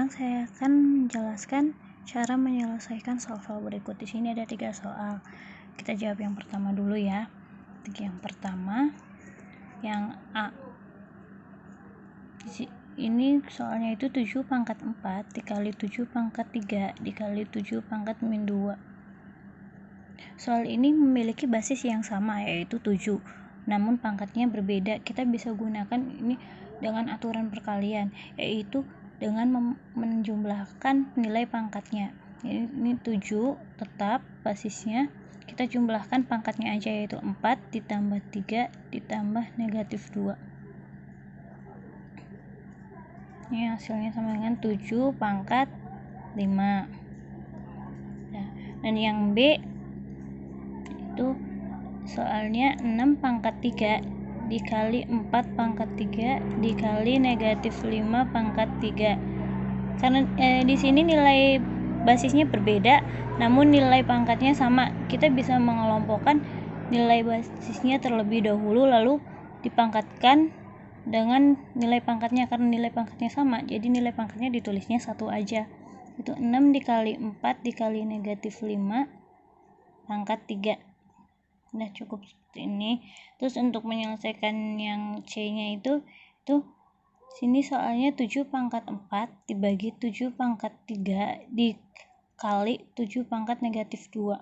sekarang saya akan menjelaskan cara menyelesaikan soal-soal berikut. Di sini ada 3 soal. Kita jawab yang pertama dulu ya. Yang pertama, yang A. Ini soalnya itu 7 pangkat 4 dikali 7 pangkat 3 dikali 7 pangkat min 2. Soal ini memiliki basis yang sama, yaitu 7. Namun pangkatnya berbeda. Kita bisa gunakan ini dengan aturan perkalian, yaitu dengan menjumlahkan nilai pangkatnya. Ini 7 tetap basisnya, kita jumlahkan pangkatnya aja, yaitu 4 ditambah 3 ditambah negatif 2. Ini hasilnya sama dengan 7 pangkat 5. Nah, dan yang B itu soalnya 6 pangkat 3 dikali 4 pangkat 3 dikali negatif 5 pangkat 3. Karena di sini nilai basisnya berbeda, namun nilai pangkatnya sama. Kita bisa mengelompokkan nilai basisnya terlebih dahulu, lalu dipangkatkan dengan nilai pangkatnya. Karena nilai pangkatnya sama, jadi nilai pangkatnya ditulisnya 1 aja. Itu 6 dikali 4 dikali negatif 5 pangkat 3. Udah cukup seperti ini. Terus untuk menyelesaikan yang C-nya itu sini soalnya 7 pangkat 4 dibagi 7 pangkat 3 dikali 7 pangkat negatif 2.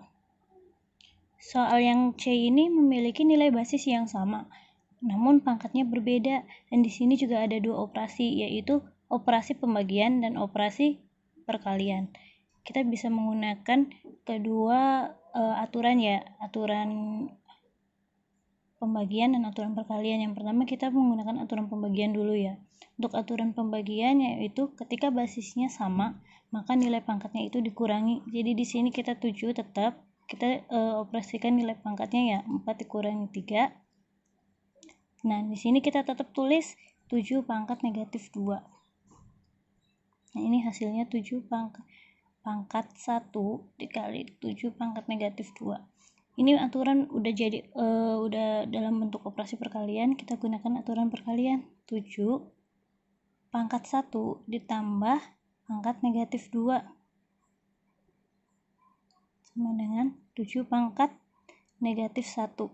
Soal yang C ini memiliki nilai basis yang sama, namun pangkatnya berbeda. Dan di sini juga ada 2 operasi, yaitu operasi pembagian dan operasi perkalian. Kita bisa menggunakan kedua aturan ya, aturan pembagian dan aturan perkalian. Yang pertama kita menggunakan aturan pembagian dulu ya. Untuk aturan pembagian yaitu ketika basisnya sama, maka nilai pangkatnya itu dikurangi. Jadi di sini kita 7 tetap, kita operasikan nilai pangkatnya ya 4 dikurangi 3. Nah, di sini kita tetap tulis 7 pangkat negatif 2. Nah, ini hasilnya 7 pangkat 1 dikali 7 pangkat negatif 2. Ini aturan udah jadi udah dalam bentuk operasi perkalian. Kita gunakan aturan perkalian. 7 pangkat 1 ditambah pangkat negatif 2 sama dengan 7 pangkat negatif 1.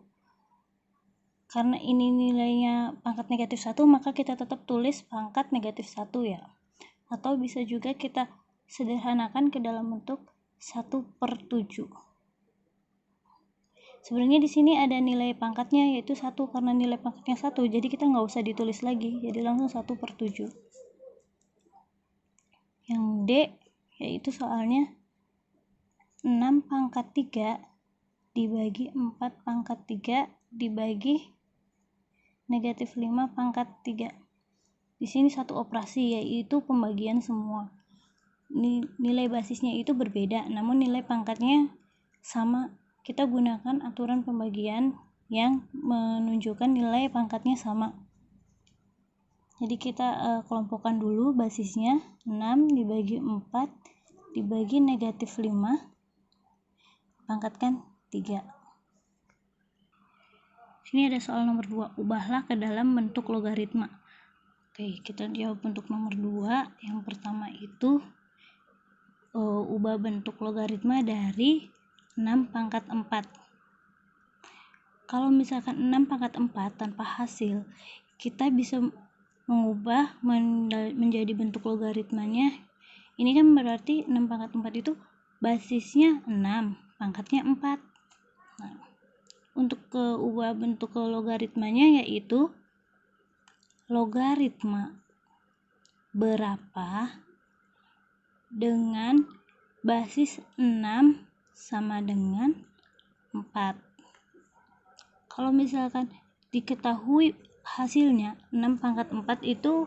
Karena ini nilainya pangkat negatif 1, maka kita tetap tulis pangkat negatif 1 ya. Atau bisa juga kita sederhanakan ke dalam bentuk 1/7. Sebenarnya di sini ada nilai pangkatnya, yaitu 1. Karena nilai pangkatnya 1, jadi kita nggak usah ditulis lagi, jadi langsung 1/7. Yang D yaitu soalnya 6 pangkat 3 dibagi 4 pangkat 3 dibagi negatif 5 pangkat 3. Di sini satu operasi, yaitu pembagian semua. Nilai basisnya itu berbeda, namun nilai pangkatnya sama. Kita gunakan aturan pembagian yang menunjukkan nilai pangkatnya sama. Jadi kita kelompokkan dulu basisnya. 6 dibagi 4 dibagi negatif 5 pangkatkan 3. Sini ada soal nomor 2, ubahlah ke dalam bentuk logaritma. Oke, kita jawab untuk nomor 2. Yang pertama itu ubah bentuk logaritma dari 6 pangkat 4. Kalau misalkan 6 pangkat 4 tanpa hasil, kita bisa mengubah menjadi bentuk logaritmanya. Ini kan berarti 6 pangkat 4 itu basisnya 6, pangkatnya 4. Nah, untuk ubah bentuk logaritmanya yaitu logaritma berapa dengan basis 6 sama dengan 4. Kalau misalkan diketahui hasilnya 6 pangkat 4 itu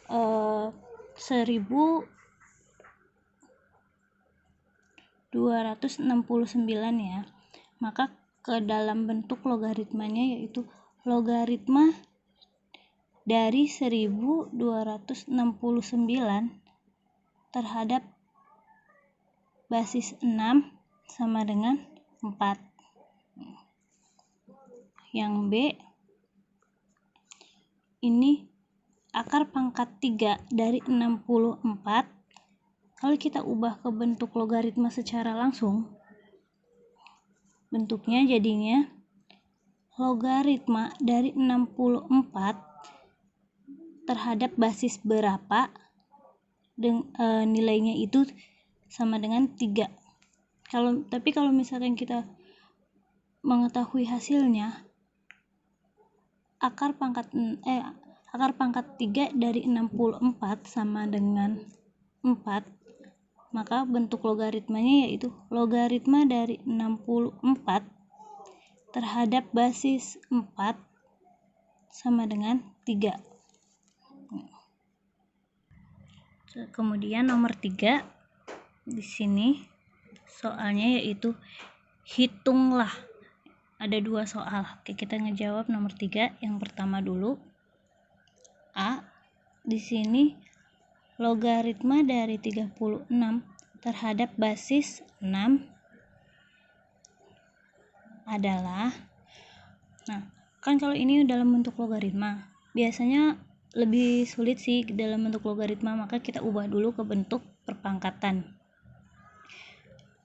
1269 ya, maka ke dalam bentuk logaritmanya yaitu logaritma dari 1269 terhadap basis 6 sama dengan 4. Yang B ini akar pangkat 3 dari 64 Kalau kita ubah ke bentuk logaritma secara langsung, bentuknya jadinya logaritma dari 64 terhadap basis berapa, nilainya itu sama dengan 3. Tapi kalau misalkan kita mengetahui hasilnya, akar pangkat 3 dari 64 sama dengan 4, maka bentuk logaritmanya yaitu logaritma dari 64 terhadap basis 4 sama dengan 3. Kemudian nomor 3 di sini soalnya yaitu hitunglah. Ada 2 soal. Oke, kita ngejawab nomor 3. Yang pertama dulu. A. Di sini logaritma dari 36 terhadap basis 6 adalah, nah, kan kalau ini dalam bentuk logaritma, biasanya lebih sulit sih dalam bentuk logaritma, maka kita ubah dulu ke bentuk perpangkatan.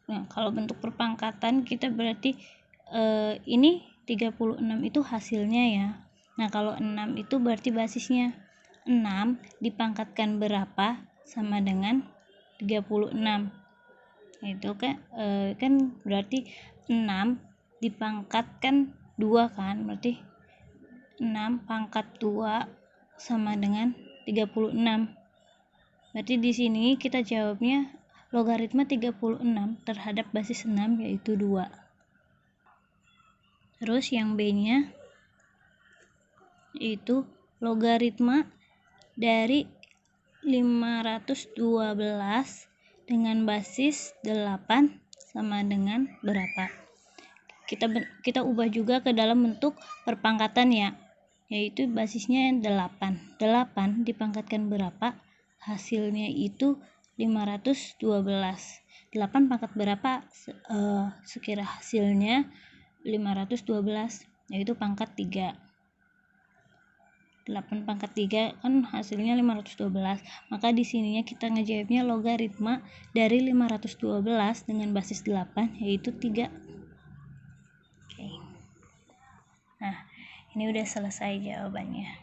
Nah, kalau bentuk perpangkatan kita berarti ini 36 itu hasilnya ya. Nah, kalau 6 itu berarti basisnya. 6 dipangkatkan berapa sama dengan 36. Itu kan berarti 6 dipangkatkan 2 kan, berarti 6 pangkat 2 sama dengan 36. Berarti di sini kita jawabnya logaritma 36 terhadap basis 6 yaitu 2. Terus yang B-nya itu logaritma dari 512 dengan basis 8 sama dengan berapa? Kita ubah juga ke dalam bentuk perpangkatan ya, yaitu basisnya 8. 8 dipangkatkan berapa? Hasilnya itu 512. 8 pangkat berapa? Sekira hasilnya 512, yaitu pangkat 3. 8 pangkat 3 kan hasilnya 512. Maka di sininya kita ngejawabnya logaritma dari 512 dengan basis 8 yaitu 3. Oke. Nah, ini udah selesai jawabannya.